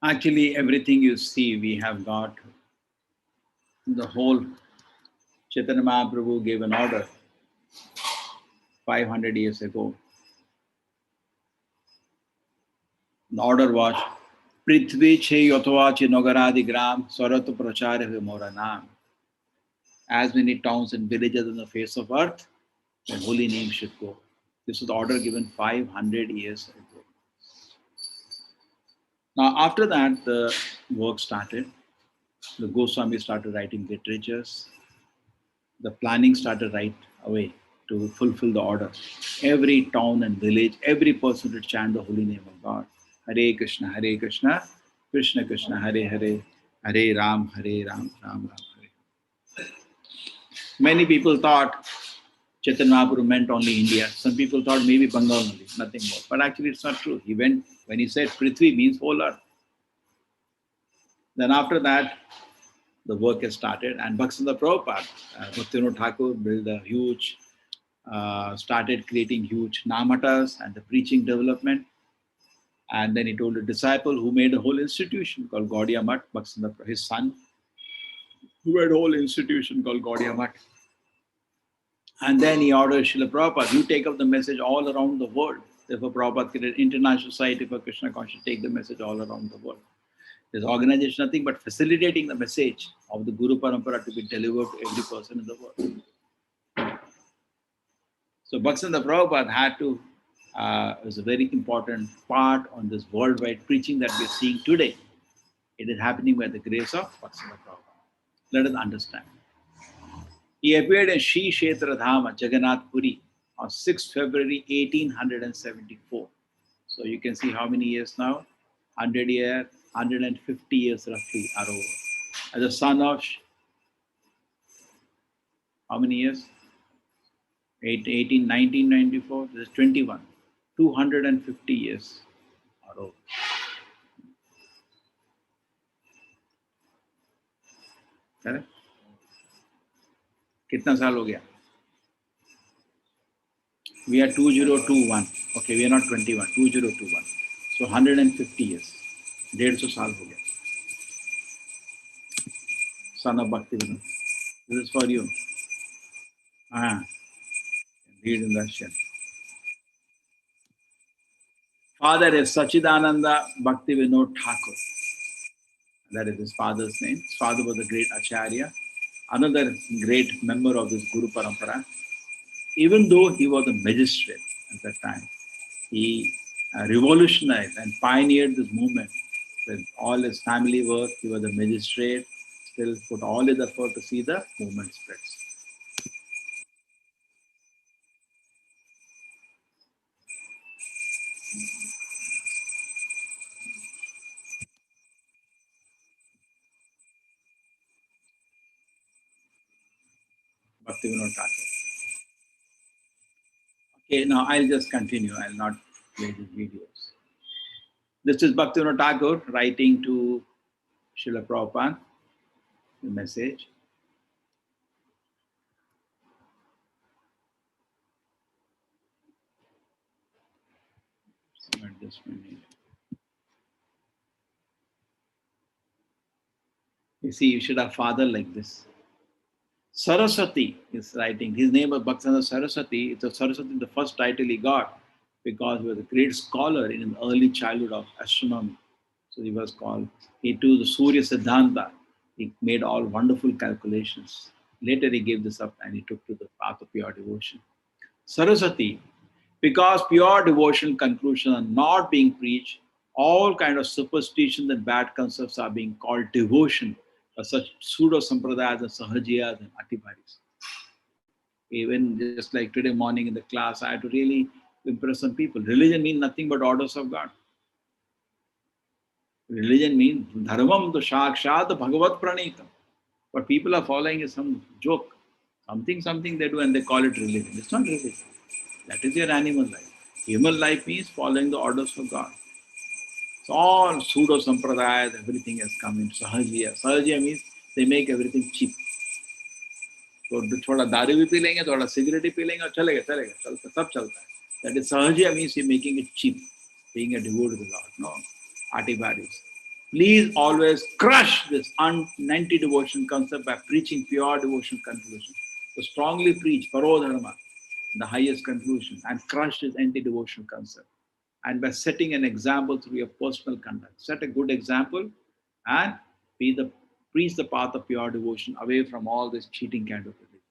Actually, everything you see, we have got the whole. Chaitanya Mahaprabhu gave an order 500 years ago. The order was Prithvi che yotvachi nogaradi gram sarata prachara vimoranam. As many towns and villages on the face of earth, the holy name should go. This was the order given 500 years ago. Now, after that, the work started. The Goswami started writing literatures. The planning started right away to fulfill the order. Every town and village, every person would chant the holy name of God. Hare Krishna, Krishna Krishna, Hare Hare, Hare Ram, Ram Ram, Hare. Many people thought Chaitanya Mahaprabhu meant only India. Some people thought maybe Bengal only, nothing more. But actually, it's not true. He went, when he said Prithvi means whole earth. Then after that, the work has started. And Bhaktivinoda Prabhupada, Bhaktivinoda Thakur built a huge, started creating huge namatas and the preaching development. And then he told a disciple who made a whole institution called Gaudiya Math, Bhaktivinoda, his son, who made a whole institution called Gaudiya Math. And then he ordered Srila Prabhupada, you take up the message all around the world. Therefore, Prabhupada created International Society for Krishna Consciousness, take the message all around the world. This organization nothing but facilitating the message of the Guru Parampara to be delivered to every person in the world. So Bhaktivinoda Prabhupada had to, was a very important part on this worldwide preaching that we are seeing today. It is happening by the grace of Bhaktivinoda Prabhupada. Let us understand. He appeared in Shri Kshetra Dhama, Jagannath Puri, on 6th February 1874. So you can see how many years now? 100 years, 150 years roughly are over. As a son of how many years? 1994, this is 21. 250 years are over. Correct? कितना साल हो गया? We are 2021. Okay, we are not 21, 2021. So 150 years. 150 साल हो गया. Son of Bhakti Vinod. This is for you. Read in Russian. Father is Sachidananda Bhakti Vinod Thakur. That is his father's name. His father was a great Acharya, another great member of this Guru Parampara. Even though he was a magistrate at that time, he revolutionized and pioneered this movement. With all his family work, he was a magistrate, still put all his effort to see the movement spreads. Bhaktivinoda Thakur. Okay, now I'll just continue. I'll not play the videos. This is Bhaktivinoda Thakur writing to Srila Prabhupada, the message. Just a minute. You see, you should have father like this. Saraswati is writing. His name was Bhaktivinoda Saraswati. It's a Saraswati, the first title he got because he was a great scholar in the early childhood of astronomy. So he was called, he too, the Surya Sidhanta. He made all wonderful calculations. Later he gave this up and he took to the path of pure devotion. Saraswati, because pure devotional conclusions are not being preached, all kind of superstitions and bad concepts are being called devotion, such pseudo sampradayas and sahajiyas and atibaris. Even just like today morning in the class, I had to really impress some people. Religion means nothing but orders of God. Religion means dharmam to shakshat bhagavat pranitam. What people are following is some joke, something they do and they call it religion. It's not religion. That is your animal life. Human life means following the orders of God. So all pseudo sampradayas, everything has come in sahajiya. Sahajiya means they make everything cheap. So थोड़ा दारू भी P लेंगे, थोड़ा cigarette भी P लेंगे और चलेगा, सब चलता है. That is sahajiya means you're making it cheap, being a devotee to the Lord. No, atibaris. Please always crush this anti-devotion concept by preaching pure devotion conclusion. So strongly preach Parodharma, the highest conclusion, and crush this anti-devotion concept. And by setting an example through your personal conduct, set a good example and preach the path of pure devotion away from all this cheating kind of religion.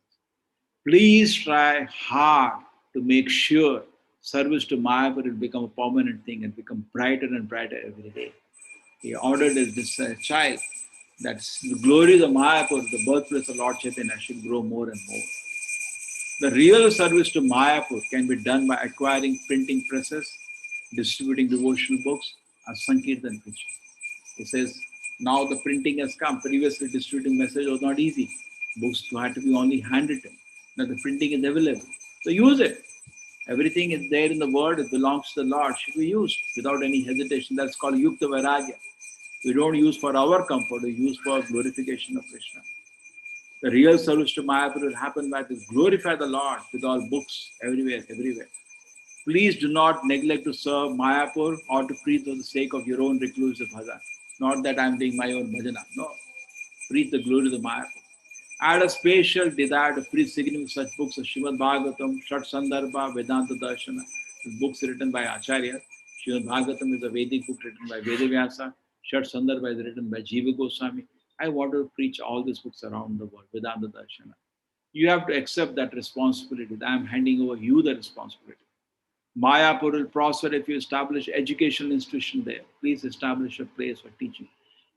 Please try hard to make sure service to Mayapur will become a permanent thing and become brighter and brighter every day. He ordered this child that the glory of Mayapur, the birthplace of Lord Chaitanya, should grow more and more. The real service to Mayapur can be done by acquiring printing presses, distributing devotional books, and Sankirtan preaching. He says, now the printing has come. Previously, distributing message was not easy. Books had to be only handwritten. Now the printing is available. So use it. Everything is there in the word. It belongs to the Lord. Should be used without any hesitation. That's called Yukta Vairagya. We don't use for our comfort. We use for glorification of Krishna. The real service to Mayapur will happen by this. Glorify the Lord with all books everywhere, everywhere. Please do not neglect to serve Mayapur or to preach for the sake of your own reclusive bhajan. Not that I'm doing my own bhajana. No. Preach the glory of the Mayapur. I had a special desire to preach significant such books as Srimad Bhagavatam, Shat Sandarbha, Vedanta Darshana, books written by Acharya. Srimad Bhagavatam is a Vedic book written by Vedavyasa. Shat Sandarbha is written by Jiva Goswami. I want to preach all these books around the world, Vedanta Darshana. You have to accept that responsibility. I am handing over you the responsibility. Mayapur will prosper if you establish educational institution there. Please establish a place for teaching.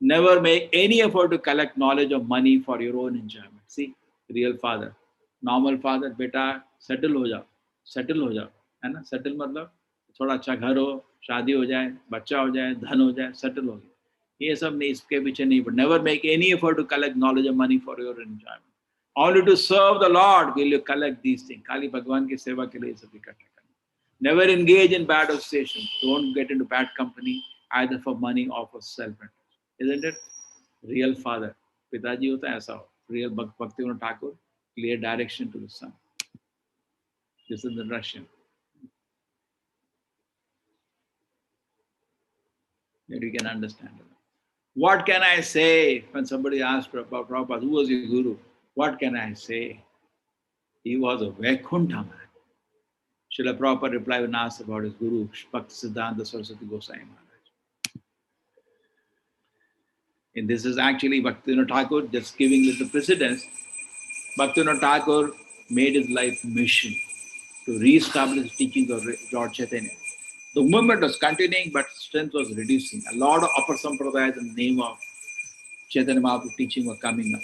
Never make any effort to collect knowledge or money for your own enjoyment. See, real father, normal father, beta, settle हो जाओ, settle हो जाओ, है ना? Settle मतलब थोड़ा अच्छा घर हो, शादी हो जाए, बच्चा हो जाए, धन हो जाए, settle हो गया. ये सब नहीं, इसके पीछे नहीं. But never make any effort to collect knowledge or money for your enjoyment. Only to serve the Lord will you collect these things. खाली भगवान की सेवा के लिए सब इकट्ठा करना. Never engage in bad association. Don't get into bad company either for money or for self-interest. Isn't it? Real father. पिताजी होता है ऐसा हो. Real Bhakti Thakur, clear direction to the son. This is the Russian. That you can understand. What can I say when somebody asks Prabhupada, who was your guru? What can I say? He was a Vaikuntha man. Srila Prabhupada replied when asked about his guru, Bhakti Sidhanta Saraswati Goswami Maharaj. And this is actually Bhakti Thakur just giving it the precedence. Bhakti Thakur made his life mission to re-establish the teachings of Lord Chaitanya. The movement was continuing, but strength was reducing. A lot of upper sampradayas in the name of Chaitanya Mahaprabhu teaching were coming up.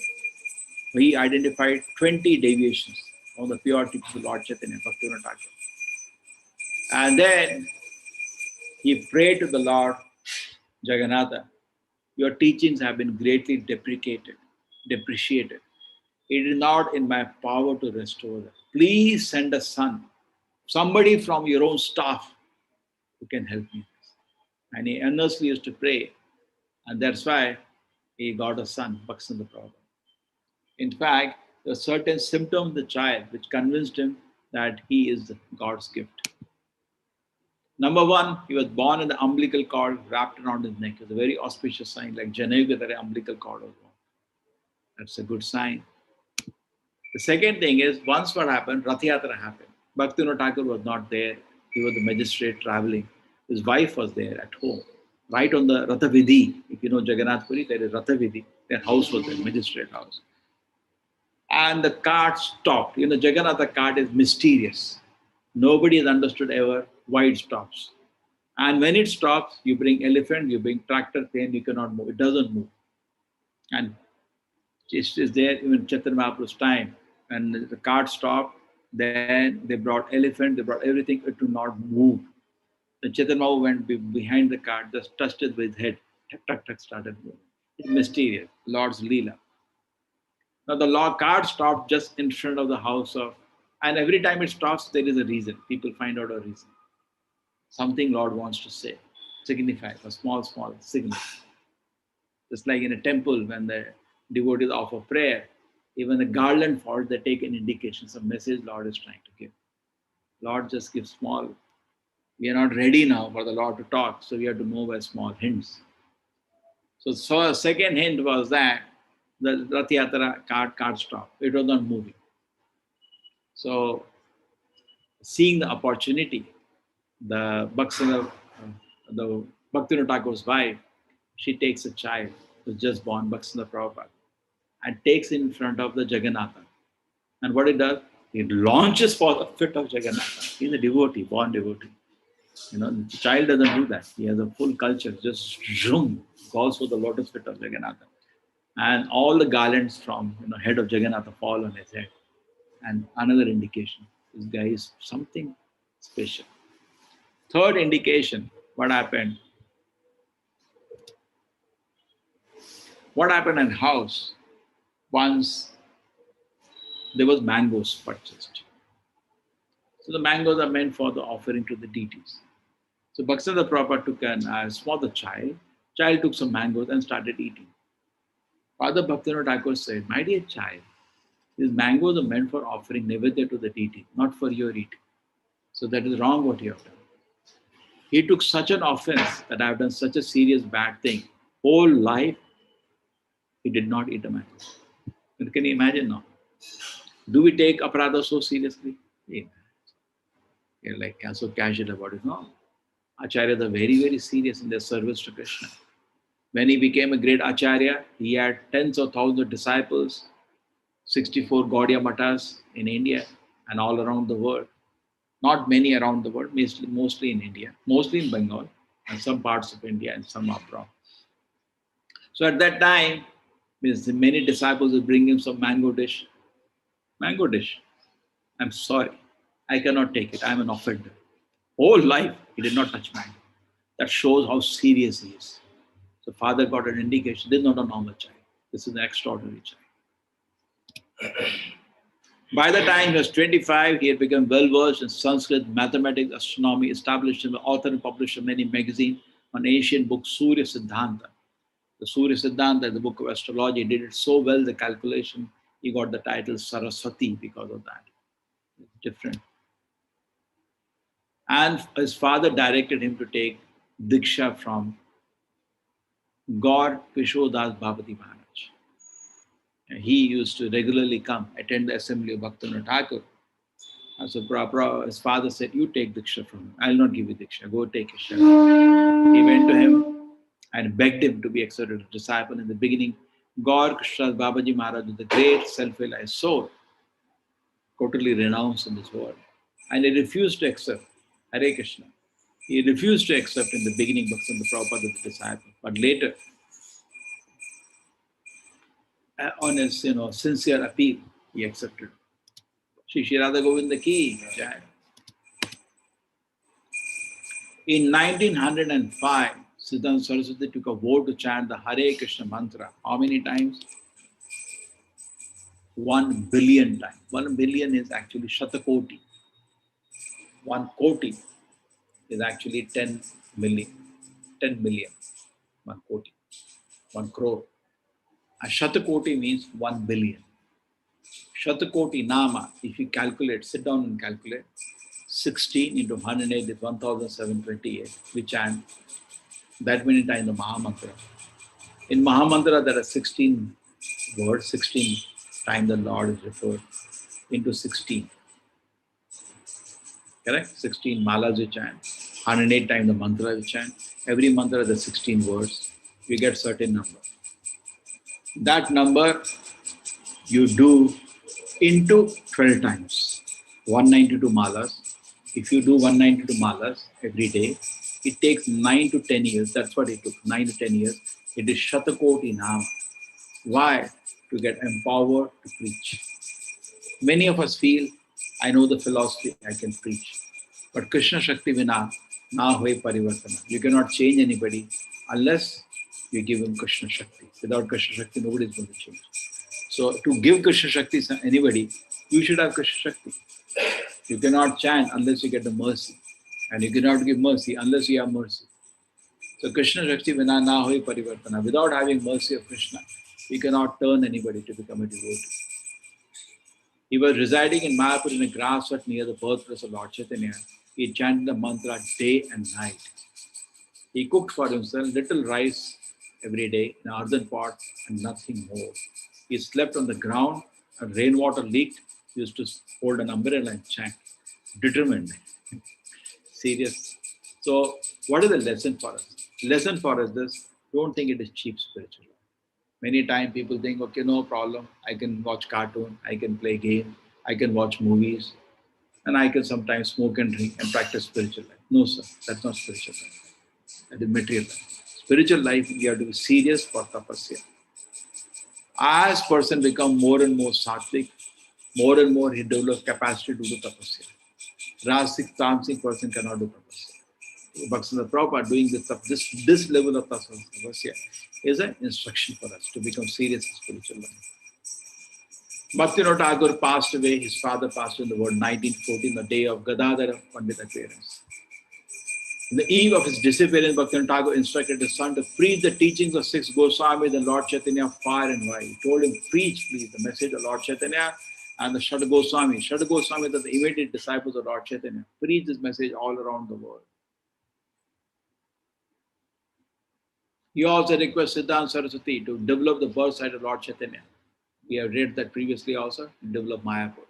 He identified 20 deviations from the pure teachings of Lord Chaitanya, Bhakti Thakur. And then he prayed to the Lord Jagannatha, your teachings have been greatly depreciated. It is not in my power to restore them. Please send a son, somebody from your own staff who can help me. And he earnestly used to pray. And that's why he got a son, Bhakti Prabhupada. In fact, there were certain symptoms of the child which convinced him that he is God's gift. Number one, he was born in the umbilical cord wrapped around his neck. It's a very auspicious sign, like Janayuga, that umbilical cord was born. That's a good sign. The second thing is, once what happened, Rath Yatra happened. Bhakti Thakur was not there. He was the magistrate traveling. His wife was there at home, right on the Ratha Vidhi. If you know Jagannath Puri, there is Ratha Vidhi. Their house was there, magistrate house. And the cart stopped. You know, Jagannatha cart is mysterious. Nobody has understood ever why it stops. And when it stops, you bring elephant, you bring tractor crane, you cannot move. It doesn't move. And it is there even Chaitanya Mahaprabhu's time. When the cart stopped, then they brought elephant, they brought everything, it would not move. The Chaitanya Mahaprabhu went behind the cart, just touched it with his head. Tuck, tuck, tuck, started moving. It's mysterious. Lord's Leela. Now the cart stopped just in front of the house of, and every time it stops, there is a reason. People find out a reason. Something Lord wants to say, signify, a small signal. Just like in a temple, when the devotees offer prayer, even the garland for it, they take an indication, some message Lord is trying to give. Lord just gives small. We are not ready now for the Lord to talk, so we have to move by small hints. So second hint was that the Rath Yatra cart stop. It was not moving. So seeing the opportunity, the Bhaktivinoda Thakur's wife, she takes a child who's just born, Bhaktivinoda Prabhupada, and takes in front of the Jagannatha. And what it does, it launches for the feet of Jagannatha. He's a devotee, born devotee. The child doesn't do that. He has a full culture, just zoom, calls for the lotus feet of Jagannatha. And all the garlands from head of Jagannatha fall on his head. And another indication, this guy is something special. Third indication, what happened? What happened in house? Once there was mangoes purchased. So the mangoes are meant for the offering to the deities. So Bhaktivinoda Prabhupada took a small child. Child took some mangoes and started eating. Father Bhaktivinoda Thakur said, "My dear child, these mangoes are meant for offering naivedya to the deity, not for your eating. So that is wrong what you have done." He took such an offense that I have done such a serious bad thing. Whole life, he did not eat a mango. But can you imagine now? Do we take aparadha so seriously? Yeah. You're like so casual about it. No. Acharyas are very, very serious in their service to Krishna. When he became a great Acharya, he had tens of thousands of disciples, 64 Gaudiya Matas in India and all around the world. Not many around the world, mostly in India, mostly in Bengal, and some parts of India and some abroad. So at that time, many disciples would bring him some mango dish. Mango dish. I'm sorry, I cannot take it. I'm an offender. Whole life, he did not touch mango. That shows how serious he is. So father got an indication, this is not a normal child. This is an extraordinary child. By the time he was 25, he had become well-versed in Sanskrit, mathematics, astronomy, established him, author and publisher of many magazines on ancient book Surya Sidhanta. The Surya Sidhanta, the book of astrology, did it so well, the calculation, he got the title Saraswati because of that. It's different. And his father directed him to take Diksha from Gaur Kishodas Bhavati Maharaj. He used to regularly come, attend the assembly of Bhaktivinoda Thakur. And so his father said, "You take Diksha from him. I will not give you Diksha. Go take it." He went to him and begged him to be accepted as a disciple. In the beginning, Gaur Kishodas Babaji Maharaj was the great self-realized soul, totally renounced in this world. And he refused to accept Hare Krishna. He refused to accept in the beginning Bhaktivinoda Prabhupada as a disciple. But later, on his sincere appeal, he accepted. Shri Radha Govinda ki jai. In 1905, Sidhanta Saraswati took a vow to chant the Hare Krishna mantra. How many times? 1 billion times. 1 billion is actually Shatakoti. 1 koti is actually 10 million. 10 million. 1 koti. 1 crore. A Shatakoti means 1 billion. Shatakoti Nama, if you calculate, sit down and calculate, 16 into 108 is 1728. We chant that many times the Mahamantra. In Mahamantra, there are 16 words, 16 times the Lord is referred into 16. Correct? 16 malas we chant, 108 times the mantra we chant. Every mantra has 16 words. We get certain number. That number you do into 12 times. 192 malas. If you do 192 malas every day, it takes 9 to 10 years. That's what it took, 9 to 10 years. It is Shatakoti Nama. Why? To get empowered to preach. Many of us feel, I know the philosophy, I can preach. But Krishna Shakti Vina, na hoy parivartana. You cannot change anybody unless you give him Krishna Shakti. Without Krishna Shakti, nobody is going to change. So to give Krishna Shakti to anybody, you should have Krishna Shakti. You cannot chant unless you get the mercy. And you cannot give mercy unless you have mercy. So Krishna Shakti Vina na hoy parivartana. Without having mercy of Krishna, you cannot turn anybody to become a devotee. He was residing in Mayapur in a grass hut near the birthplace of Lord Chaitanya. He chanted the mantra day and night. He cooked for himself little rice every day in an earthen pot and nothing more. He slept on the ground and rainwater leaked. He used to hold an umbrella and chant. Determined, serious. So, what is the lesson for us? Lesson for us this: don't think it is cheap spiritual. Many times people think, okay, no problem. I can watch cartoon, I can play game, I can watch movies, and I can sometimes smoke and drink and practice spiritual life. No, sir, that's not spiritual life. That is material life. Spiritual life, you have to be serious for tapasya. As person become more and more sattvic, more and more he develops capacity to do tapasya. Rasic, tamasic person cannot do tapasya. Bhakti Prabhupada doing this level of tapasya is an instruction for us to become serious in spiritual life. Bhakti Thakur passed away. His father passed away in the world 1914, the day of Gadadhara Pandit appearance. On the eve of his disappearance, Bhakti Thakur instructed his son to preach the teachings of six Goswamis and Lord Chaitanya far and wide. He told him, preach please the message of Lord Chaitanya and the Shad Goswami. Shad Goswami are the immediate disciples of Lord Chaitanya. Preach this message all around the world. He also requested Sidhanta Saraswati to develop the birth side of Lord Chaitanya. We have read that previously also, to develop Mayapur.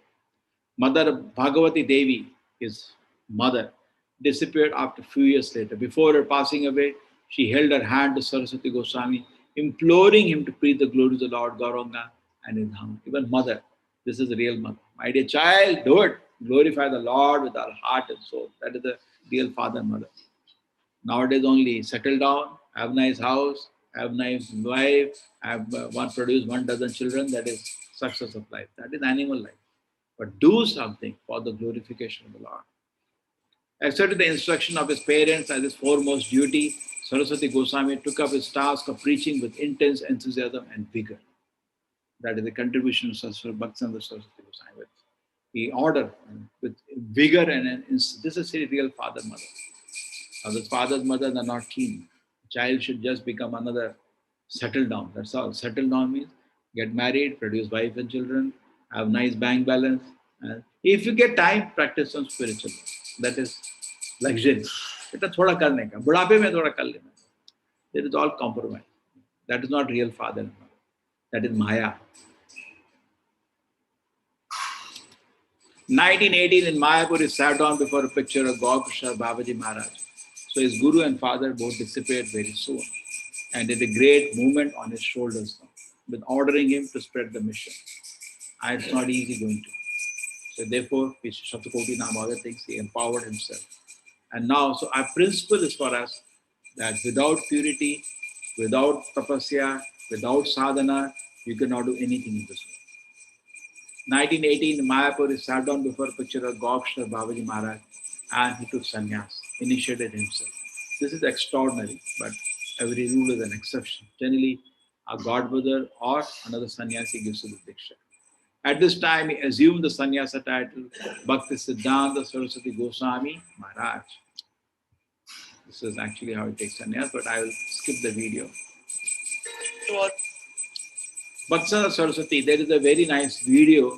Mother Bhagavati Devi, his mother, disappeared after a few years later. Before her passing away, she held her hand to Saraswati Goswami, imploring him to preach the glories of Lord Gauranga and his Dham. Even mother, this is the real mother. My dear child, do it. Glorify the Lord with our heart and soul. That is the real father and mother. Nowadays only settle down, have nice house, have nice wife, have produce 1 dozen children. That is success of life. That is animal life. But do something for the glorification of the Lord. Accepting the instruction of his parents as his foremost duty, Saraswati Goswami took up his task of preaching with intense enthusiasm and vigor. That is the contribution of Bhakti Saraswati Goswami. He ordered with vigor and this is a real father-mother. Now, the father's mother are not keen. Child should just become another, settle down. That's all. Settle down means get married, produce wife and children, have nice bank balance. If you get time, practice some spiritual. That is luxury. It's thoda karne ka. Budhape mein thoda kar lena. There is all compromise. That is not real father and mother. That is Maya. 1918 in Mayapur, he sat down before a picture of Gaurkishore Babaji Maharaj. So his guru and father both disappeared very soon and did a great movement on his shoulders now, with ordering him to spread the mission. And it's not easy going to. So therefore, Shatakoti Nam, other things, he empowered himself. And now, so our principle is for us that without purity, without tapasya, without sadhana, you cannot do anything in this world. 1918 in Mayapur, he sat down before a picture of Gaurkishore Babaji Maharaj and he took sannyas, initiated himself. This is extraordinary, but every rule is an exception. Generally, a godbrother or another sannyasi gives you the diksha. At this time, he assumed the sannyasa title Bhakti Sidhanta Saraswati Goswami Maharaj. This is actually how he takes sannyas, but I will skip the video. Bhakti Saraswati, there is a very nice video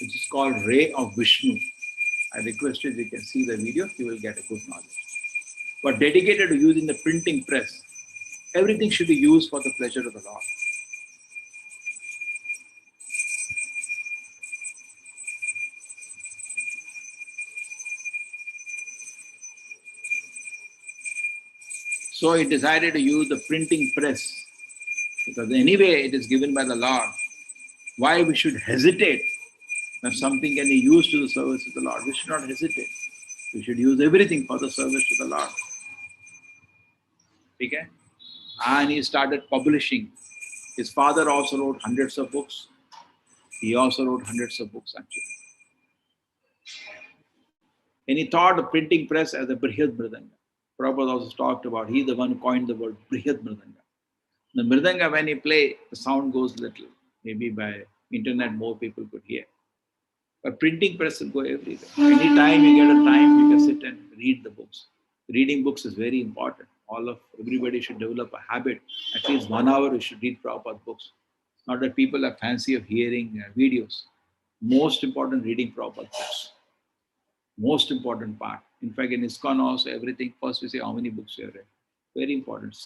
which is called Ray of Vishnu. I request you if you can see the video, you will get a good knowledge. But dedicated to using the printing press, everything should be used for the pleasure of the Lord. So he decided to use the printing press because anyway it is given by the Lord. Why we should hesitate when something can be used to the service of the Lord? We should not hesitate. We should use everything for the service to the Lord. Okay? And he started publishing. His father also wrote hundreds of books. He also wrote hundreds of books actually. And he thought of printing press as a Brihad Mridanga. Prabhupada also talked about, he's the one who coined the word Brihad Mridanga. The Mridanga, when he play, the sound goes little. Maybe by internet more people could hear. But printing press will go everywhere. Anytime you get a time, you can sit and read the books. Reading books is very important. Everybody should develop a habit. At least 1 hour you should read Prabhupada books. Not that people are fancy of hearing videos. Most important, reading Prabhupada books. Most important part. In fact, in ISKCON also, everything, first we say how many books you have read. Very important.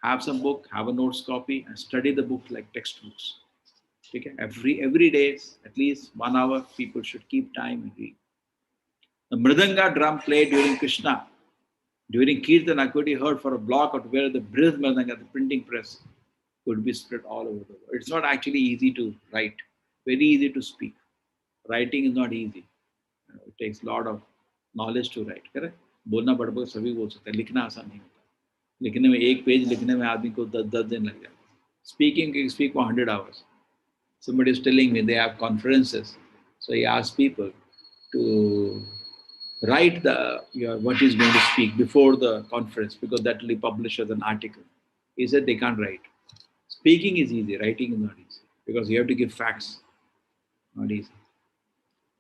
Have some book, have a notes copy, and study the book like textbooks. Okay? Every day, at least 1 hour, people should keep time and read. The mridanga drum played during Krishna, during Kirtana could be heard for a block or where the Brith mridanga, the printing press, could be spread all over the world. It's not actually easy to write, very easy to speak. Writing is not easy. It takes a lot of knowledge to write. Correct? बोलना बड़बड़ सभी बोल सकते हैं, लिखना आसान नहीं होता. लिखने में एक पेज लिखने में आदमी को 10 दिन लग जाता. Speaking can speak for 100 hours. Somebody is telling me they have conferences, so he asks people to write what he's going to speak before the conference because that will be published as an article. He said they can't write. Speaking is easy, writing is not easy because you have to give facts. Not easy.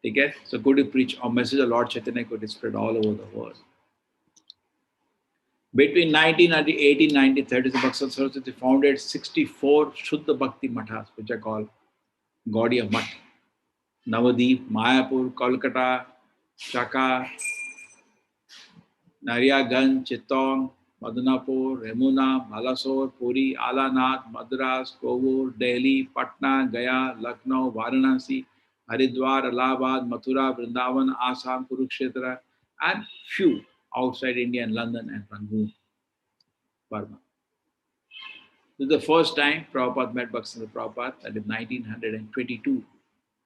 Okay? So could you preach a message of Lord Chaitanya could be spread all over the world. Between 1990 1890, Bhakti Saraswati founded 64 Shuddha Bhakti Mathas, which are called Gaudiya Math. Navadip, Mayapur, Kolkata, Chaka, Nariaganj, Chittagong, Madanapur, Remuna, Balasore, Puri, Alanath, Madras, Kovur, Delhi, Patna, Gaya, Lucknow, Varanasi, Haridwar, Allahabad, Mathura, Vrindavan, Assam, Kurukshetra, and few outside India and London and Rangoon, Burma. This is the first time Prabhupada met Bhaktivinoda Prabhupada, that is 1922,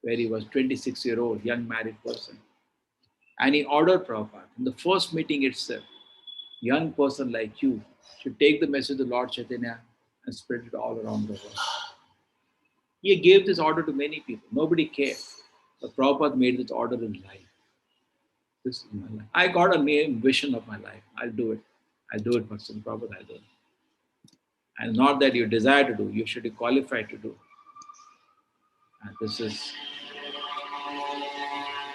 where he was 26-year-old, young married person. And he ordered Prabhupada, in the first meeting itself, young person like you should take the message of Lord Chaitanya and spread it all around the world. He gave this order to many people. Nobody cared. But Prabhupada made this order in life. This is my life. I got a vision of my life. I'll do it. I'll do it, Bhakti Prabhupada, I'll do it. And not that you desire to do, you should be qualified to do. And this is,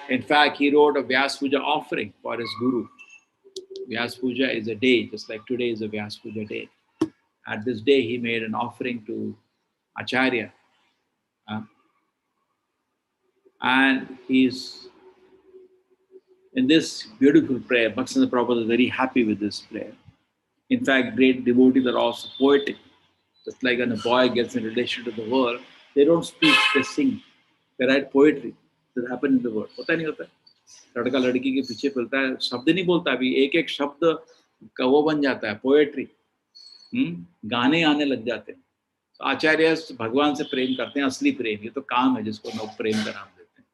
in fact, he wrote a Vyas Puja offering for his guru. Vyas Puja is a day, just like today is a Vyas Puja day. At this day, he made an offering to Acharya. And he's in this beautiful prayer. Bhaktivinoda Prabhupada is very happy with this prayer. In fact, great devotees are also poetic. Just like when a boy gets in relation to the world, they don't speak, they sing. They write poetry that happen in the world. पता नहीं होता. लड़का लड़की के पीछे पलता है, शब्द नहीं बोलता अभी, एक शब्द का वो बन जाता है पोएट्री. गाने आने लग जाते हैं. तो आचार्य भगवान से प्रेम करते हैं, असली प्रेम. ये तो काम है जिसको लोग प्रेम का नाम देते हैं.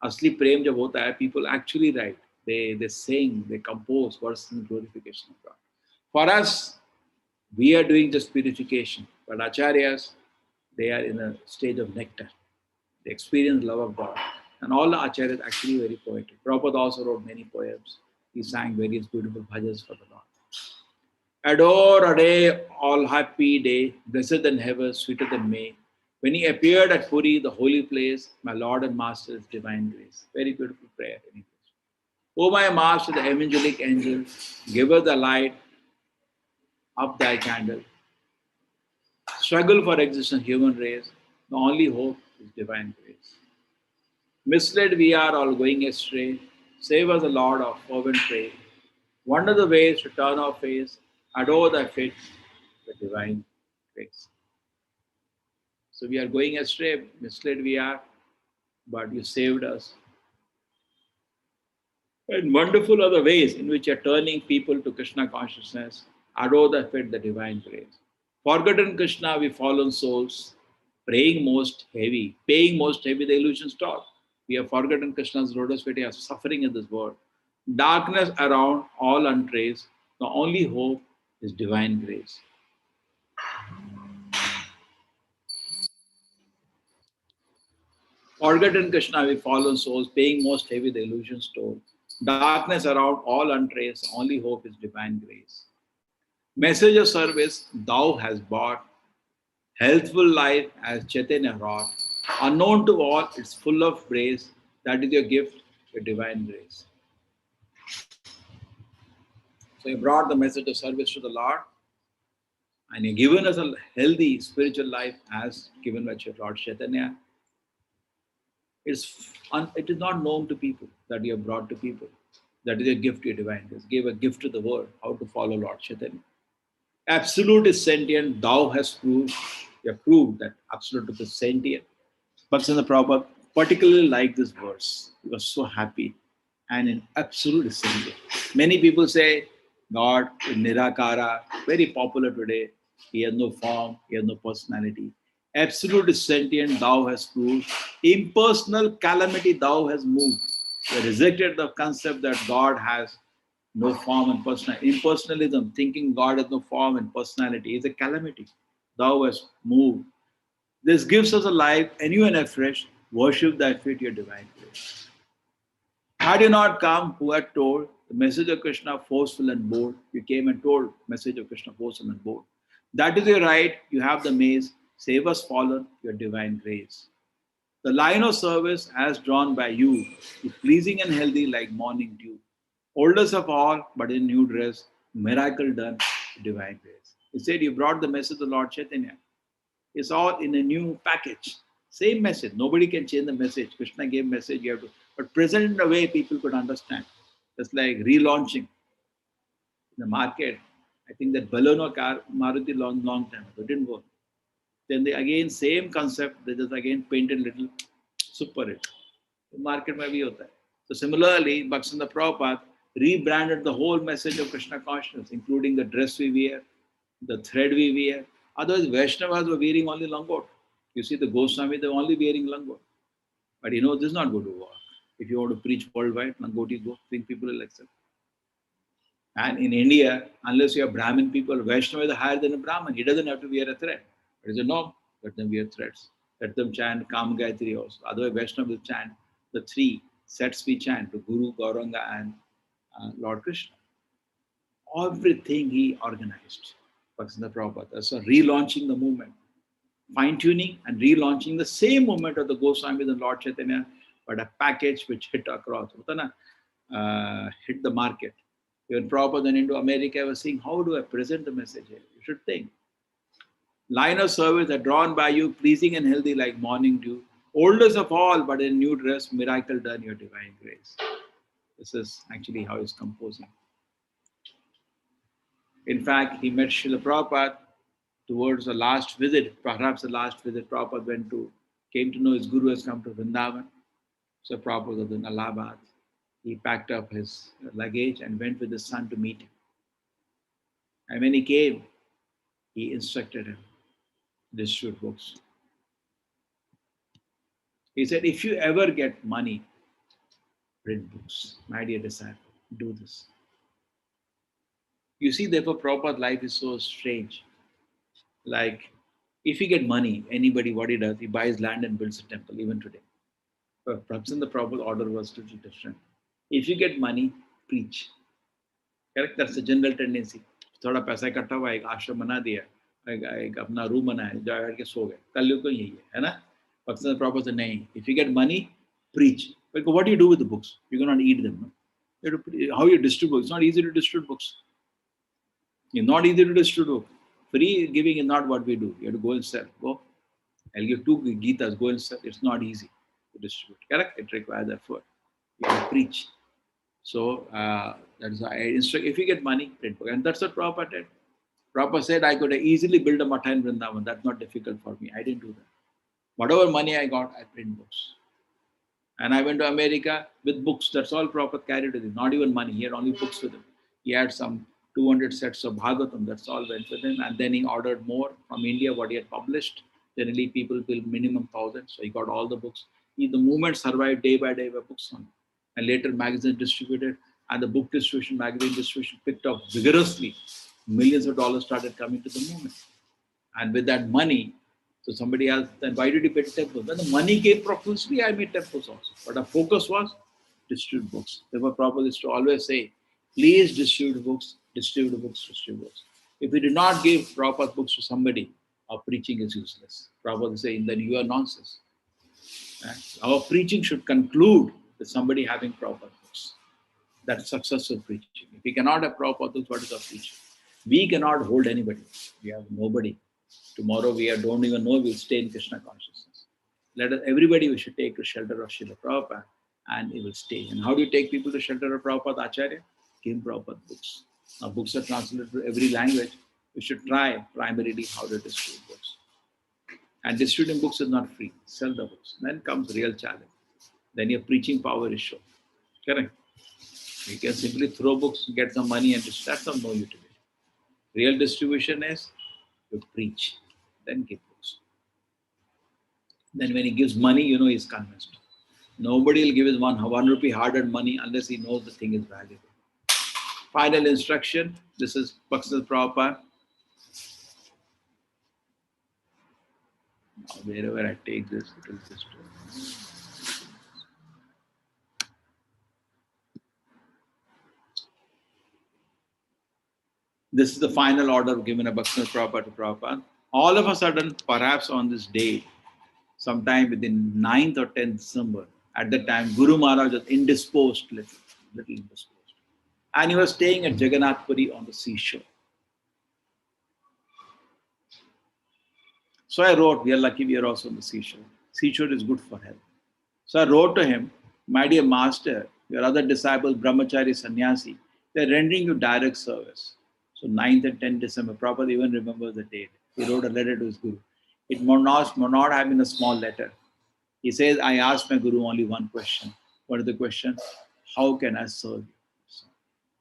असली प्रेम जब होता है, people actually write, they sing, they compose verses in glorification of God. For us, we are doing just purification, but acharyas, they are in a stage of nectar. They experience love of God. And all the acharyas actually very poetic. Prabhupada also wrote many poems. He sang various beautiful bhajans for the Lord. Adore a day, all happy day, blessed than heaven, sweeter than May. When he appeared at Puri, the holy place, my Lord and Master is divine grace. Very beautiful prayer. O my Master, the evangelic angel, giver the light, up thy candle. Struggle for existence, human race. The only hope is divine grace. Misled we are all going astray. Save us, the Lord of fervent praise. Wonder the ways to turn our face. Adore thy feet, the divine grace. So we are going astray, misled we are, but you saved us. And wonderful are the ways in which you are turning people to Krishna consciousness. Adore thy feet, the divine grace. Forgotten Krishna, we fallen souls, paying most heavy, the illusions taught. We have forgotten Krishna's lotus feet, we are suffering in this world. Darkness around, all untraced. The only hope is divine grace. Forgotten Krishna, we fallen souls, paying most heavy, the illusions told. Darkness around, all untraced. The only hope is divine grace. Message of service, thou hast bought. Healthful life as Chaitanya wrought. Unknown to all, it's full of praise. That is your gift, your divine grace. So you brought the message of service to the Lord, and you've given us a healthy spiritual life as given by Lord Chaitanya. It is not known to people that you have brought to people. That is your gift, your divine grace. Give a gift to the world, how to follow Lord Chaitanya. Absolute is sentient. Thou has proved, you have proved that Absolute is sentient. Bhaktivinoda Prabhupada particularly liked this verse. He was so happy. And in absolute is sentient. Many people say God is Nirakara, very popular today. He has no form, he has no personality. Absolute is sentient, thou has proved. Impersonal calamity, thou has moved. They rejected the concept that God has no form and personality. Impersonalism, thinking God has no form and personality, is a calamity. Thou hast moved. This gives us a life, anew and afresh. Worship thy feet, your divine grace. Had you not come, who had told the message of Krishna forceful and bold? You came and told message of Krishna forceful and bold. That is your right. You have the maze. Save us fallen, your divine grace. The line of service as drawn by you is pleasing and healthy like morning dew. Oldest of all, but in new dress, miracle done, divine grace. He said, you brought the message of Lord Chaitanya. It's all in a new package. Same message. Nobody can change the message. Krishna gave message, you have to, but present in a way people could understand. It's like relaunching in the market. I think that Baleno car, Maruti long time ago, didn't work. Then they again, same concept, they just again painted little super it. The market may be hota hai. So similarly, Bhaktivinoda Prabhupada rebranded the whole message of Krishna consciousness, including the dress we wear, the thread we wear. Otherwise, Vaishnavas were wearing only langot. You see, the Goswami, they were only wearing langot. But this is not going to work. If you want to preach worldwide, langot is go, think people will accept. And in India, unless you have Brahmin people, Vaishnava is higher than a Brahmin. He doesn't have to wear a thread. But it's a no, let them wear threads. Let them chant Kam Gayatri also. Otherwise, Vaishnava will chant the three sets we chant to Guru, Gauranga, and Lord Krishna. Everything he organized. Bhaktivinoda Prabhupada. So relaunching the movement, fine-tuning and relaunching the same movement of the Goswami and Lord Chaitanya, but a package which hit across, hit the market. Even Prabhupada and into America was saying, how do I present the message here? You should think. Line of service are drawn by you, pleasing and healthy like morning dew. Oldest of all, but in new dress, miracle done, your divine grace. This is actually how he's composing. In fact, he met Srila Prabhupada towards the last visit, perhaps the last visit Prabhupada came to know his guru has come to Vrindavan. So Prabhupada was in Allahabad. He packed up his luggage and went with his son to meet him. And when he came, he instructed him to distribute books. He said, if you ever get money, print books. My dear disciple, do this. You see, therefore, Prabhupada's life is so strange. Like, if you get money, anybody, what he does, he buys land and builds a temple, even today. But perhaps in the Prabhupada order was totally different. If you get money, preach. Correct? That's the general tendency. थोड़ा पैसा इकट्ठा हुआ, एक आश्रम बना दिया, एक अपना रूम बनाया, जहाँ बैठ के सो गए. कलयुग को यही है ना? Bhaktivinoda Prabhupada said, नहीं. If you get money, preach. But what do you do with the books? You cannot eat them. No? You have to, how you distribute books? It's not easy to distribute books. It's not easy to distribute. Free giving is not what we do. You have to go and sell. Go. I'll give 2 Gitas. Go and sell. It's not easy to distribute. Correct? It requires effort. You have to preach. So that is why I instruct. If you get money, print book. And that's what Prabhupada did. Prabhupada said, I could easily build a Matha in Vrindavan. That's not difficult for me. I didn't do that. Whatever money I got, I print books. And I went to America with books. That's all Prabhupada carried with him. Not even money. He had only books with him. He had some 200 sets of Bhagavatam. That's all went with him. And then he ordered more from India, what he had published. Generally, people bill minimum 1,000. So he got all the books. The movement survived day by day by books on. And later magazines distributed. And the book distribution, magazine distribution picked up vigorously. Millions of dollars started coming to the movement. And with that money, so somebody else, then why did he build temples? When the money came profusely, I made temples also. But our focus was distribute books. Therefore, Prabhupada used to always say, please distribute books, distribute books, distribute books. If we do not give Prabhupada books to somebody, our preaching is useless. Prabhupada is saying, then you are nonsense. Right? Our preaching should conclude with somebody having Prabhupada books. That's successful preaching. If we cannot have Prabhupada books, what is our preaching? We cannot hold anybody. We have nobody. Tomorrow we don't even know we'll stay in Krishna consciousness. Everybody we should take to shelter of Srila Prabhupada and it will stay. And how do you take people to shelter of Prabhupada Acharya? Give Prabhupada books. Now books are translated to every language. You should try primarily how to distribute books. And distributing books is not free. Sell the books. Then comes real challenge. Then your preaching power is shown. Correct? You can simply throw books, get some money, and that's of no utility. Real distribution is you preach, then give books. Then when he gives money, you know he's convinced. Nobody will give his one rupee hard-earned money unless he knows the thing is valuable. Final instruction. This is Bhakti Prabhupada. Now, wherever I take this, it will just. This is the final order given by Bhakti Prabhupada to Prabhupada. All of a sudden, perhaps on this day, sometime within 9th or 10th December, at that time, Guru Maharaj was indisposed, little indisposed. And he was staying at Jagannath Puri on the seashore. So I wrote, we are lucky we are also on the seashore. Seashore is good for health. So I wrote to him, my dear master, your other disciples, Brahmachari, Sannyasi, they are rendering you direct service. So 9th and 10th December, Prabhupada even remembers the date. He wrote a letter to his Guru. It may not have been a small letter. He says, I asked my Guru only one question. What is the question? How can I serve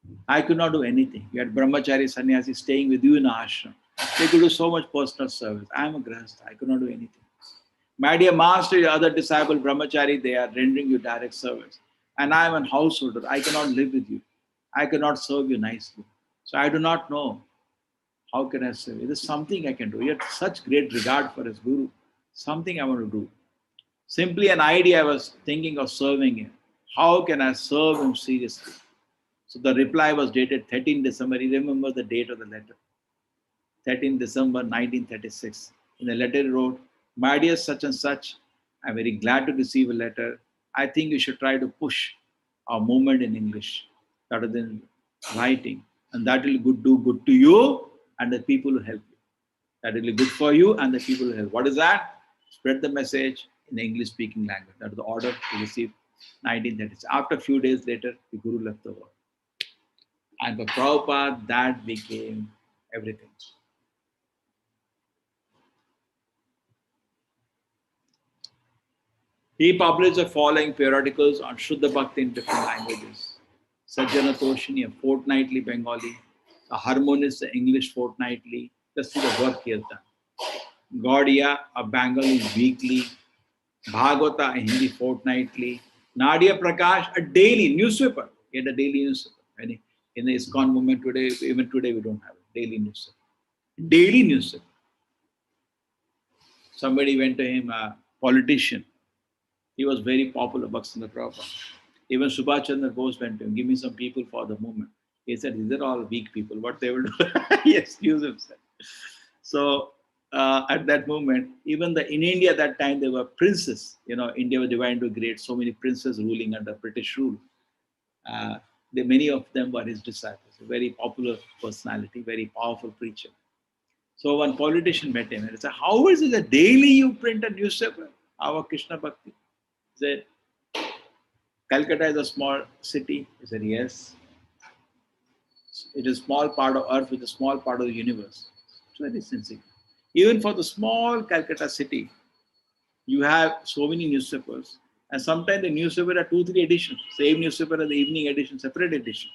you? I could not do anything. You had Brahmachari, Sannyasi staying with you in the ashram. They could do so much personal service. I am a grahastha. I could not do anything. My dear master, your other disciple, Brahmachari, they are rendering you direct service. And I am a householder. I cannot live with you. I cannot serve you nicely. So I do not know. How can I serve you? There's something I can do. He had such great regard for his Guru. Something I want to do. Simply an idea I was thinking of serving him. How can I serve him seriously? So the reply was dated 13 December. He remembers the date of the letter. 13 December 1936. In the letter he wrote, my dear such and such, I'm very glad to receive a letter. I think you should try to push our movement in English rather than writing. And that will do good to you and the people who help you. That will be good for you and the people who help. What is that? Spread the message in the English-speaking language. That is the order to receive 1936. After a few days later, the Guru left the world. And for Prabhupada, that became everything. He published the following periodicals on Shuddha Bhakti in different languages. Sajjana Toshini, a fortnightly Bengali, a Harmonist, the English fortnightly. Just see the work he has done. Gaudiya, a Bengali weekly. Bhagavata, a Hindi fortnightly. Nadia Prakash, a daily newspaper. He had a daily newspaper. In the ISKCON movement today, even today we don't have it. Daily newspaper. Daily newspaper. Somebody went to him, a politician. He was very popular, Bhakti Prabhupada. Even Subhash Chandra Bose went to him, give me some people for the movement. He said, these are all weak people. What they will do? He excused himself. So at that moment, even in India at that time, there were princes. You know, India was divided into grades. So many princes ruling under British rule. Many of them were his disciples. A very popular personality, very powerful preacher. So one politician met him and he said, how is it that daily you print a newspaper? Our Krishna Bhakti. He said, Calcutta is a small city. He said, yes. It is a small part of earth with a small part of the universe. It's very sincere. Even for the small Calcutta city, you have so many newspapers. And sometimes the newspaper are 2-3 editions. Same newspaper as the evening edition, separate edition.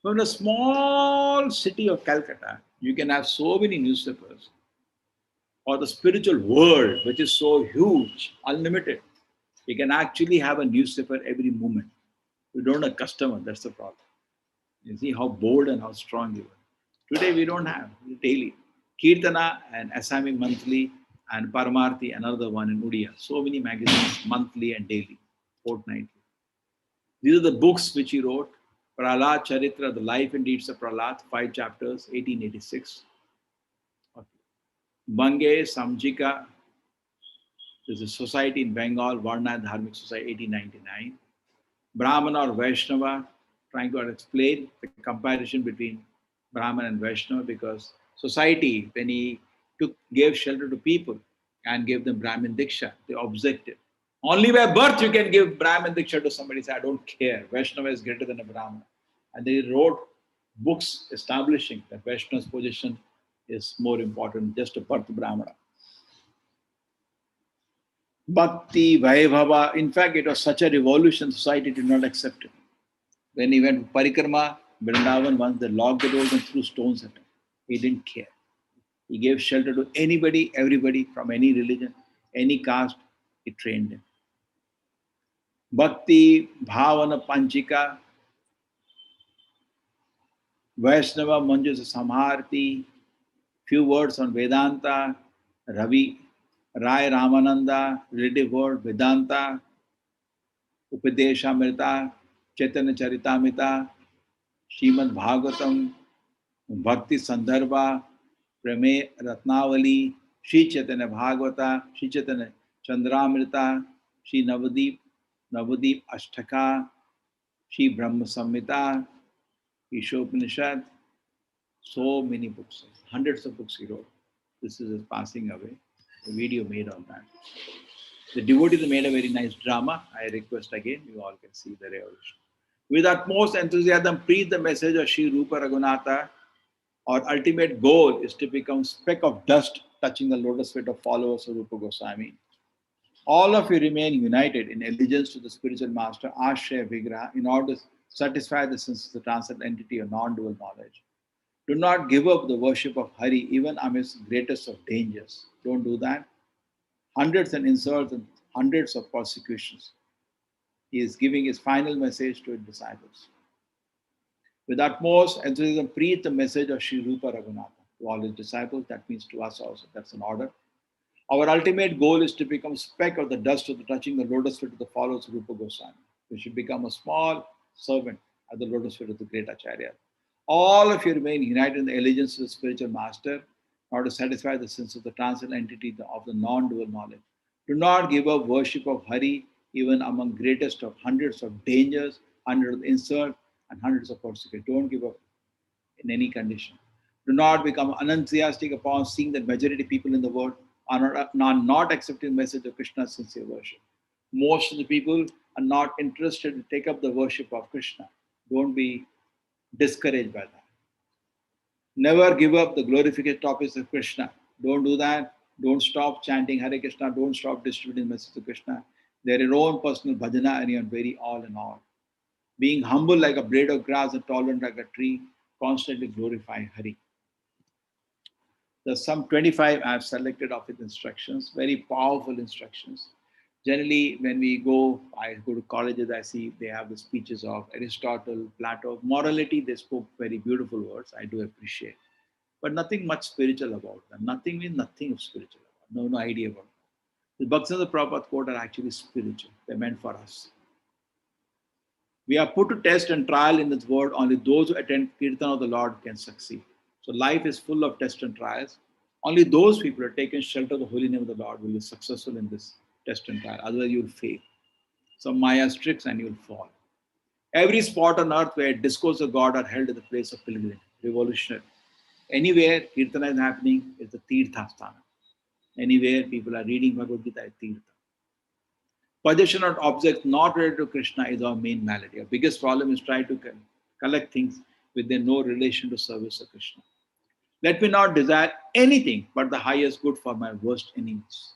So in a small city of Calcutta, you can have so many newspapers. For the spiritual world, which is so huge, unlimited, you can actually have a newspaper every moment. You don't have a customer, that's the problem. You see how bold and how strong you are. Today we don't have, daily. Kirtana and Assami monthly and Paramarthi, another one in Udiya. So many magazines, monthly and daily, fortnightly. These are the books which he wrote. Prahlad Charitra, the life and deeds of Prahlad, 5 chapters, 1886. Okay. Bange Samjika, there's a society in Bengal, Varna Dharmic Society, 1899. Brahmana or Vaishnava, trying to explain the comparison between Brahman and Vaishnava, because society, when he gave shelter to people and gave them Brahmin Diksha, they objected. Only by birth you can give Brahmin Diksha to somebody. Say, I don't care. Vaishnava is greater than a Brahmana. And they wrote books establishing that Vaishnava's position is more important than just a Parth Brahmana. Bhakti, Vaibhava, in fact, it was such a revolution, society did not accept it. When he went to Parikrama, Vrindavan, once they locked the doors and threw stones at him. He didn't care. He gave shelter to anybody, everybody, from any religion, any caste. He trained them. Bhakti, Bhavana, Panchika, Vaishnava, Manjusa, Samharti, few words on Vedanta, Ravi, Rai Ramananda, relative word, Vedanta, Upadeshamrita, Chaitanya Charitamrita, Srimad Bhagavatam, Bhakti Sandarbha, Prame Ratnavali, Sri Chaitanya Bhagavata, Sri Chaitanya Chandramrita, Sri Navadip Ashtaka, Sri Brahma Samhita, Ishopanishad, so many books, hundreds of books he wrote. This is his passing away. A video made on that. The devotees made a very nice drama. I request again, you all can see the revolution. With utmost enthusiasm, preach the message of Sri Rupa Raghunatha. Our ultimate goal is to become speck of dust touching the lotus feet of followers of Rupa Goswami. All of you remain united in allegiance to the spiritual master, Ashraya Vigraha, in order to satisfy the sense of the transcendent entity of non-dual knowledge. Do not give up the worship of Hari even amidst the greatest of dangers. Don't do that. Hundreds and insults and hundreds of persecutions. He is giving his final message to his disciples. With utmost enthusiasm, preach the message of Sri Rupa Raghunatha to all his disciples. That means to us also. That's an order. Our ultimate goal is to become speck of the dust of the touching the lotus feet of the followers of Rupa Goswami. We should become a small servant at the lotus feet of the great Acharya. All of you remain united in the allegiance to the spiritual master in order to satisfy the sense of the transcendent entity of the non-dual knowledge. Do not give up worship of Hari even among greatest of hundreds of dangers, hundreds of insults, and hundreds of persecutions. Don't give up in any condition. Do not become unenthusiastic upon seeing that majority of people in the world are not accepting the message of Krishna's sincere worship. Most of the people are not interested to take up the worship of Krishna. Don't be discouraged by that. Never give up the glorification topics of Krishna. Don't do that. Don't stop chanting Hare Krishna. Don't stop distributing the message of Krishna. They're your own personal bhajana and you're very all in all. Being humble like a blade of grass and tolerant like a tree, constantly glorify Hari. There's some 25 I've selected of his instructions, very powerful instructions. Generally, when I go to colleges, I see they have the speeches of Aristotle, Plato. Morality, they spoke very beautiful words. I do appreciate. But nothing much spiritual about them. Nothing means nothing of spiritual about. No idea about them. The Bhakti of Prabhupada quote are actually spiritual. They're meant for us. We are put to test and trial in this world. Only those who attend Kirtan of the Lord can succeed. So life is full of tests and trials. Only those people who have taken shelter of the holy name of the Lord will be successful in this test and trial. Otherwise, you will fail. Some Maya's tricks and you will fall. Every spot on earth where discourse of God are held is the place of pilgrimage, revolutionary. Anywhere Kirtana is happening is the Tirtha Sthana. Anywhere people are reading Bhagavad Gita is Tirtha. Possession of objects not related to Krishna is our main malady. Our biggest problem is trying to collect things with their no relation to service of Krishna. Let me not desire anything but the highest good for my worst enemies.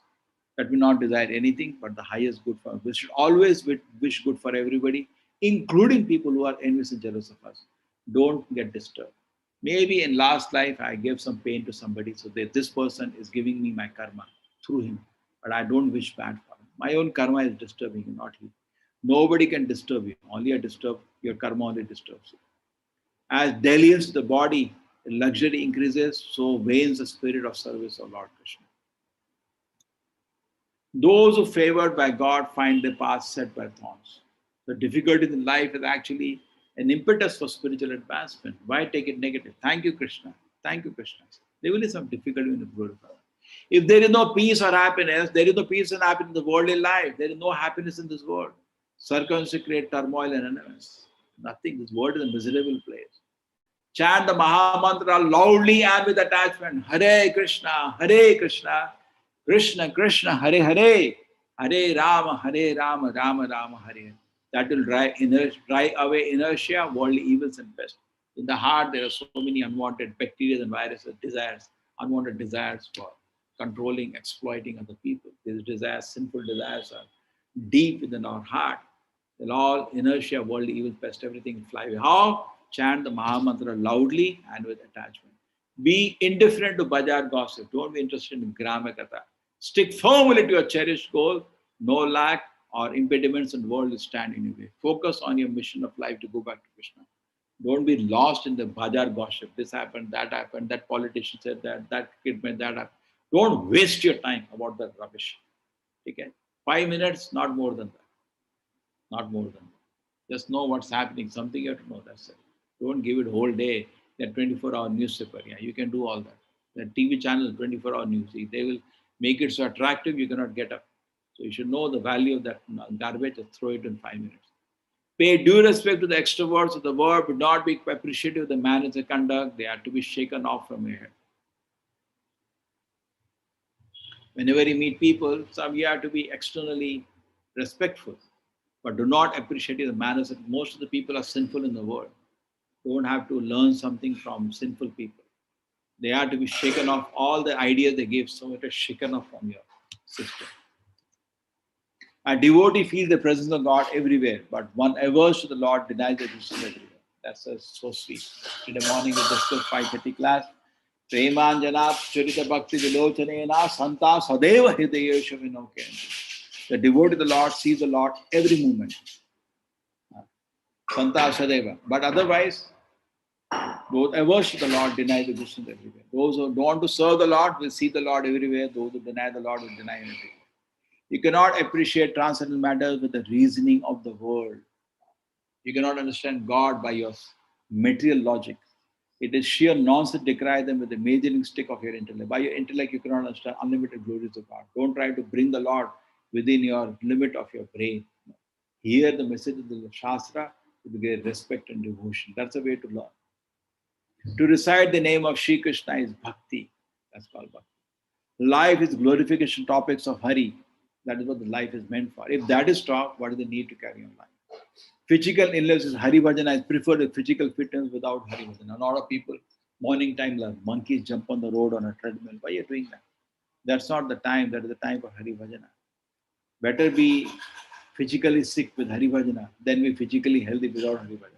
Let me not desire anything but the highest good for us. We should always wish good for everybody, including people who are envious and jealous of us. Don't get disturbed. Maybe in last life I gave some pain to somebody, so that this person is giving me my karma through him. But I don't wish bad for him. My own karma is disturbing you, not he. Nobody can disturb you. Only your karma only disturbs you. As dalliance the body, luxury increases, so wanes the spirit of service of Lord Krishna. Those who favored by God find their path set by thorns. The difficulties in life is actually an impetus for spiritual advancement. Why take it negative? Thank you, Krishna. Thank you, Krishna. There will be some difficulty in the world. If there is no peace or happiness, there is no peace and happiness in the worldly life. There is no happiness in this world. Circumstances create turmoil and unease. Nothing. This world is a miserable place. Chant the Maha Mantra loudly and with attachment. Hare Krishna, Krishna Krishna, Hare Hare, Hare Rama, Rama Rama, Hare. That will drive away inertia, worldly evils and pests. In the heart, there are so many unwanted bacteria and viruses, desires, unwanted desires for controlling, exploiting other people. These desires, sinful desires, are deep within our heart. They'll all inertia, worldly evil, pest, everything fly away. How? Chant the Maha Mantra loudly and with attachment. Be indifferent to bazaar gossip. Don't be interested in Grama Katha. Stick firmly to your cherished goal. No lack or impediments in the world will stand in your way. Focus on your mission of life to go back to Krishna. Don't be lost in the bazaar gossip. This happened, that politician said that kid made that happen. Don't waste your time about that rubbish. Okay? 5 minutes, not more than that. Not more than that. Just know what's happening. Something you have to know. That's it. Don't give it whole day. That 24-hour newspaper. Yeah, you can do all that. The TV channel, 24-hour news. They will make it so attractive you cannot get up. So you should know the value of that garbage and throw it in 5 minutes. Pay due respect to the extroverts of the world, but not be appreciative of the manners and conduct. They are to be shaken off from your head. Whenever you meet people, some you have to be externally respectful, but do not appreciate the manners. Most of the people are sinful in the world. Don't have to learn something from sinful people. They are to be shaken off. All the ideas they give, so it is shaken off from your system. A devotee feels the presence of God everywhere, but one averse to the Lord denies the existence everywhere. That's so sweet. Today morning we discussed 5:30 class. Premanjanat Charita Bhakti Vilochanena Santa Sadeva Hidayesha Vinoke. The devotee of the Lord sees the Lord every moment. Santa Sadeva. But otherwise, those averse to the Lord deny the existence everywhere. Those who don't want to serve the Lord will see the Lord everywhere. Those who deny the Lord will deny Him everywhere. You cannot appreciate transcendental matters with the reasoning of the world. You cannot understand God by your material logic. It is sheer nonsense to decry them with the measuring stick of your intellect. By your intellect, you cannot understand unlimited glories of God. Don't try to bring the Lord within your limit of your brain. Hear the message of the Shastra with great respect and devotion. That's a way to learn. To recite the name of Sri Krishna is bhakti. That's called bhakti. Life is glorification topics of Hari. That is what the life is meant for. If that is stopped, what is the need to carry on life? Physical illness is Hari Bhajana is preferred with physical fitness without Hari Bhajana. A lot of people, morning time, like monkeys jump on the road on a treadmill. Why are you doing that? That's not the time. That is the time for Hari Bhajana. Better be physically sick with Hari Bhajana than be physically healthy without Hari Bhajana.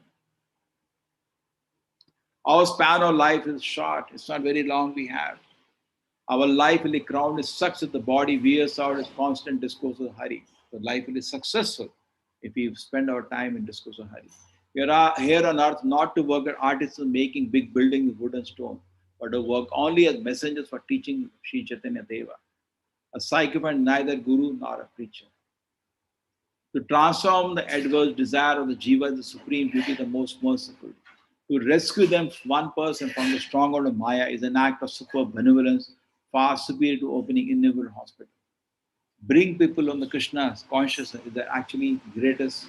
Our span of life is short. It's not very long we have. Our life in the crown is such that the body wears out its constant discourse of Hari. So life will be successful if we spend our time in discourse of Hari. We are here on earth not to work as artisans making big buildings with wood and stone, but to work only as messengers for teaching Sri Chaitanya Deva. A sycophant, neither guru nor a preacher. To transform the adverse desire of the jiva is the supreme duty, the most merciful. To rescue them, one person from the stronghold of Maya is an act of superb benevolence, far superior to opening innumerable hospitals. Bring people on the Krishna's consciousness is the actually greatest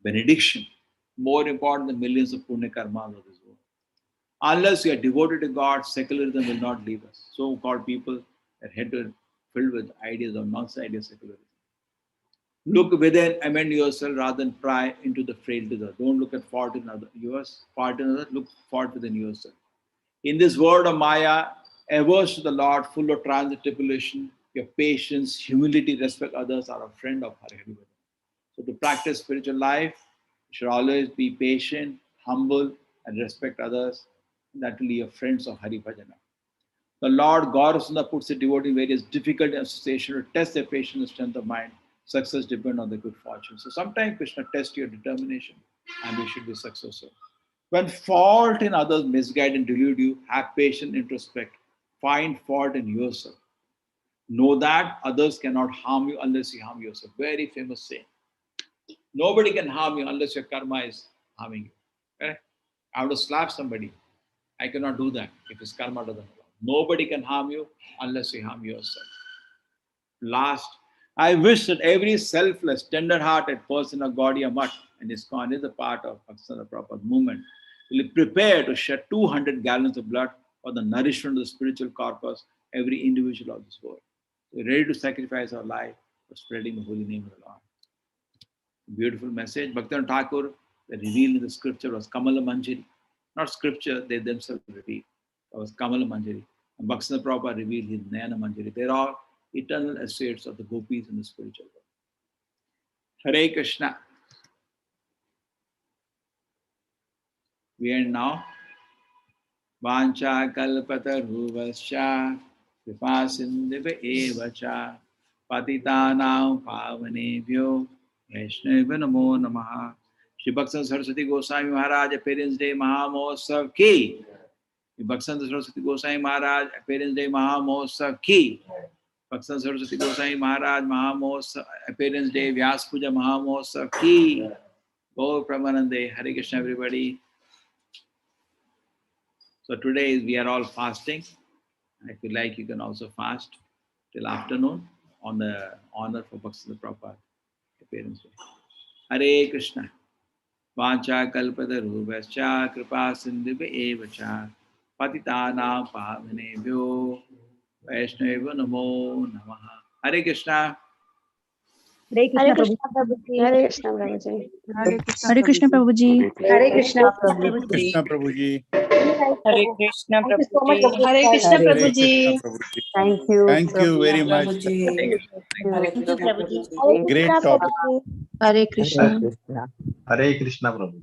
benediction, more important than millions of punya karmas of this world. Unless we are devoted to God, secularism will not leave us. So-called people are filled with ideas of nonsense ideas secularism. Look within, amend yourself rather than pry into the frailties. Don't look at fault in yours, fault in others, look fault within yourself. In this world of Maya, averse to the Lord, full of trials and tribulation, your patience, humility, respect others are a friend of Hari Hari. So to practice spiritual life, you should always be patient, humble, and respect others. That will be your friends of Hari Bhajana. The Lord Gaurasunda puts the devotee in various difficult associations to test their patience and strength of mind. Success depends on the good fortune. So sometimes Krishna tests your determination and you should be successful. When fault in others misguide and delude you, have patience, introspect. Find fault in yourself. Know that others cannot harm you unless you harm yourself. Very famous saying. Nobody can harm you unless your karma is harming you. Correct? I have to slap somebody. I cannot do that if his karma doesn't allow. Nobody can harm you unless you harm yourself. Last, I wish that every selfless, tender-hearted person of Gaudiya Mutt and ISKCON is a part of Bhakti Prabhupada movement will prepare to shed 200 gallons of blood for the nourishment of the spiritual corpus, every individual of this world. We're ready to sacrifice our life for spreading the holy name of the Lord. Beautiful message. Bhaktivinoda Thakur, the revealed in the scripture was Kamala Manjari. not scripture, they themselves reveal. That was Kamala Manjari. And Bhakti Prabhupada revealed his Nayana Manjari. They're all eternal associates of the gopis in the spiritual world. Hare Krishna. We end now. Vancha kalpataruvascha kripa sindhiva evacha patitanam pavanebhyo vaishnava namo namaha. Shri Bhakti Saraswati Goswami Maharaj Appearance Day Mahamotsav ki. Shri Bhakti Saraswati Goswami Maharaj Appearance Day Mahamotsav ki. Bhakti Saraswati Goswami Maharaj Mahamotsav Appearance Day Vyas Puja Mahamotsav ki. Gaur Pramanande. Hare Krishna everybody. So today we are all fasting. If you like, you can also fast till afternoon on the honor for Bhakti Prabhupada Appearance Day. Hare Krishna. Vancha kalpataruvascha kripa sindhive evacha patitanam pavanebhyo vaishnava namo namaha. Hare Krishna. Hare Krishna Prabhuji. Hare Krishna Prabhuji. Hare Krishna Prabhuji. Hare Krishna Krishna Prabhuji. Hare Krishna Thank you so much, Prabhuji. Hare Krishna Hare Prabhuji. Krishna Prabhuji. Thank you. Thank you very much. Hare Hare Thank you, Prabhuji. Krishna Great topic. Hare Krishna. Hare Krishna Prabhu.